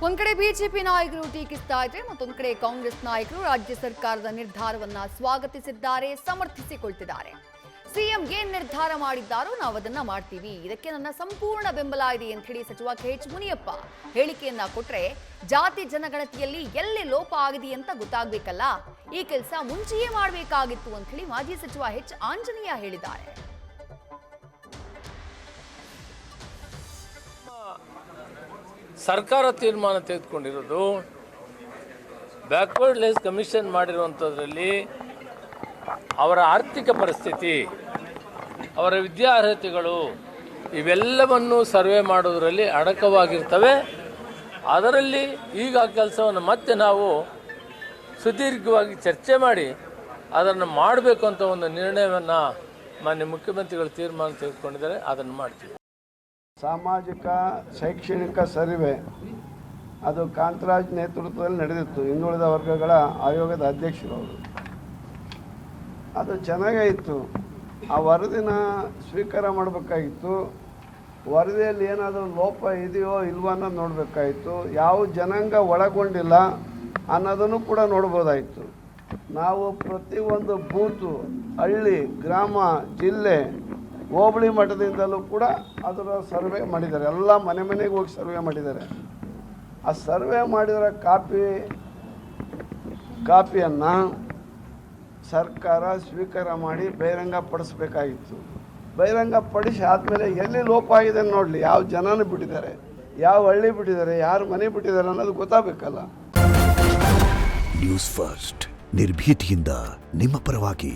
ಒಂದ್ ಕಡೆ ಬಿಜೆಪಿ ನಾಯಕರು ಟೀಕಿಸ್ತಾ ಇದ್ರೆ ಮತ್ತೊಂದು ಕಡೆ ಕಾಂಗ್ರೆಸ್ ನಾಯಕರು ರಾಜ್ಯ ಸರ್ಕಾರದ ನಿರ್ಧಾರವನ್ನ ಸ್ವಾಗತಿಸಿದ್ದಾರೆ, ಸಮರ್ಥಿಸಿಕೊಳ್ತಿದ್ದಾರೆ. ಸಿಎಂ ಏನ್ ನಿರ್ಧಾರ ಮಾಡಿದ್ದಾರೋ ನಾವು ಅದನ್ನ ಮಾಡ್ತೀವಿ, ಇದಕ್ಕೆ ನನ್ನ ಸಂಪೂರ್ಣ ಬೆಂಬಲ ಇದೆ ಅಂತ ಹೇಳಿ ಸಚಿವ ಕೆಎಚ್ ಮುನಿಯಪ್ಪ ಹೇಳಿಕೆಯನ್ನ ಕೊಟ್ರೆ, ಜಾತಿ ಜನಗಣತಿಯಲ್ಲಿ ಎಲ್ಲಿ ಲೋಪ ಆಗಿದೆ ಅಂತ ಗೊತ್ತಾಗಬೇಕಲ್ಲ, ಈ ಕೆಲಸ ಮುಂಚೆಯೇ ಮಾಡಬೇಕಾಗಿತ್ತು ಅಂತ ಹೇಳಿ ಮಾಜಿ ಸಚಿವ ಎಚ್ ಆಂಜನೇಯ ಹೇಳಿದ್ದಾರೆ. ಸರ್ಕಾರ ತೀರ್ಮಾನ ತೆಗೆದುಕೊಂಡಿರೋದು ಬ್ಯಾಕ್ವರ್ಡ್ ಲೇಸ್ ಕಮಿಷನ್ ಮಾಡಿರುವಂಥದ್ರಲ್ಲಿ ಅವರ ಆರ್ಥಿಕ ಪರಿಸ್ಥಿತಿ, ಅವರ ವಿದ್ಯಾರ್ಹತೆಗಳು ಇವೆಲ್ಲವನ್ನು ಸರ್ವೆ ಮಾಡೋದರಲ್ಲಿ ಅಡಕವಾಗಿರ್ತವೆ. ಅದರಲ್ಲಿ ಈಗ ಆ ಕೆಲಸವನ್ನು ಮತ್ತೆ ನಾವು ಸುದೀರ್ಘವಾಗಿ ಚರ್ಚೆ ಮಾಡಿ ಅದನ್ನು ಮಾಡಬೇಕು ಅಂತ ಒಂದು ನಿರ್ಣಯವನ್ನು ಮಾನ್ಯ ಮುಖ್ಯಮಂತ್ರಿಗಳು ತೀರ್ಮಾನ ತೆಗೆದುಕೊಂಡಿದ್ದಾರೆ, ಅದನ್ನು ಮಾಡ್ತೀವಿ. ಸಾಮಾಜಿಕ ಶೈಕ್ಷಣಿಕ ಸರ್ವೆ ಅದು ಕಾಂತರಾಜ್ ನೇತೃತ್ವದಲ್ಲಿ ನಡೆದಿತ್ತು, ಹಿಂದುಳಿದ ವರ್ಗಗಳ ಆಯೋಗದ ಅಧ್ಯಕ್ಷರವರು. ಅದು ಚೆನ್ನಾಗೇ ಇತ್ತು. ಆ ವರದಿನ ಸ್ವೀಕಾರ ಮಾಡಬೇಕಾಗಿತ್ತು. ವರದಿಯಲ್ಲಿ ಏನಾದರೂ ಲೋಪ ಇದೆಯೋ ಇಲ್ವೋ ಅನ್ನೋದು ನೋಡಬೇಕಾಯಿತು. ಯಾವ ಜನಾಂಗ ಒಳಗೊಂಡಿಲ್ಲ ಅನ್ನೋದನ್ನು ಕೂಡ ನೋಡ್ಬೋದಾಯಿತು. ನಾವು ಪ್ರತಿಯೊಂದು ಬೂತು, ಹಳ್ಳಿ, ಗ್ರಾಮ, ಜಿಲ್ಲೆ, ಹೋಬಳಿ ಮಟ್ಟದಿಂದಲೂ ಕೂಡ ಅದರ ಸರ್ವೆ ಮಾಡಿದ್ದಾರೆ. ಎಲ್ಲ ಮನೆ ಮನೆಗೆ ಹೋಗಿ ಸರ್ವೆ ಮಾಡಿದ್ದಾರೆ. ಆ ಸರ್ವೆ ಮಾಡಿರೋ ಕಾಪಿಯನ್ನು ಸರ್ಕಾರ ಸ್ವೀಕಾರ ಮಾಡಿ ಬಹಿರಂಗ ಪಡಿಸ್ಬೇಕಾಗಿತ್ತು. ಬಹಿರಂಗ ಪಡಿಸಿ ಆದಮೇಲೆ ಎಲ್ಲಿ ಲೋಪ ಆಗಿದೆ ನೋಡಲಿ, ಯಾವ ಜನನ ಬಿಟ್ಟಿದ್ದಾರೆ, ಯಾವ ಹಳ್ಳಿ ಬಿಟ್ಟಿದ್ದಾರೆ, ಯಾರು ಮನೆ ಬಿಟ್ಟಿದ್ದಾರೆ ಅನ್ನೋದು ಗೊತ್ತಾಗಬೇಕಲ್ಲ. ನ್ಯೂಸ್ ಫಸ್ಟ್ ನಿರ್ಭೀತಿಯಿಂದ ನಿಮ್ಮ ಪರವಾಗಿ.